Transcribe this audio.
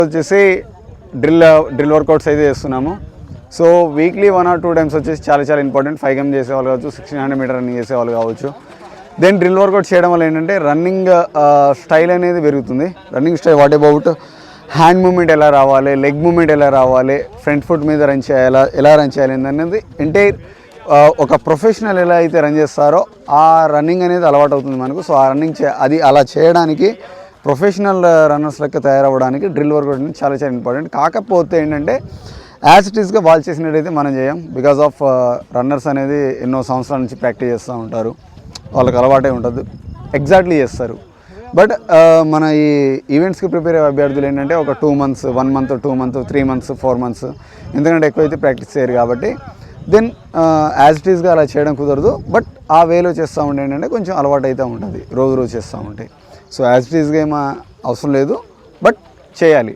వచ్చేసి drill workouts అయితే చేస్తున్నాము. సో వీక్లీ 1 or 2 times వచ్చేసి చాలా ఇంపార్టెంట్. 5 km చేసేవాళ్ళు కావచ్చు, 1600 మీటర్ రన్నింగ్ చేసేవాళ్ళు కావచ్చు. దెన్ డ్రిల్ వర్కౌట్ చేయడం వల్ల ఏంటంటే రన్నింగ్ స్టైల్ అనేది పెరుగుతుంది. Running style what about hand moment ఎలా రావాలి, లెగ్ మూమెంట్ ఎలా రావాలి, ఫ్రంట్ ఫుట్ మీద రన్ చేయాలా, ఎలా రన్ చేయాలి అనేది ఎంటైర్ ఒక ప్రొఫెషనల్ ఎలా అయితే రన్ చేస్తారో ఆ రన్నింగ్ అనేది అలవాటు అవుతుంది మనకు. సో ఆ రన్నింగ్ అది అలా చేయడానికి ప్రొఫెషనల్ రన్నర్స్ లెక్క తయారవ్వడానికి డ్రిల్ వర్కౌట్ అనేది చాలా ఇంపార్టెంట్. కాకపోతే ఏంటంటే యాజ్ ఇట్ ఈస్గా వాళ్ళు చేసినట్టయితే మనం చేయం. బికాజ్ ఆఫ్ రన్నర్స్ అనేది ఎన్నో సంవత్సరాల నుంచి ప్రాక్టీస్ చేస్తూ ఉంటారు, వాళ్ళకి అలవాటే ఉంటుంది, ఎగ్జాక్ట్లీ చేస్తారు. బట్ మన ఈ ఈవెంట్స్కి ప్రిపేర్ అయ్యే అభ్యర్థులు ఏంటంటే ఒక 2 months, 1 month, 2 months, 3 months, 4 months ఎందుకంటే ఎక్కువైతే ప్రాక్టీస్ చేయరు కాబట్టి దెన్ యాజ్ ఇట్ ఈస్గా అలా చేయడం కుదరదు. బట్ ఆ వేలో చేస్తూ ఉంటే ఏంటంటే కొంచెం అలవాటు అయితే ఉంటుంది, రోజు చేస్తూ ఉంటాయి. సో యాజ్ ఇట్ ఈస్గా ఏమో అవసరం లేదు, బట్ చేయాలి.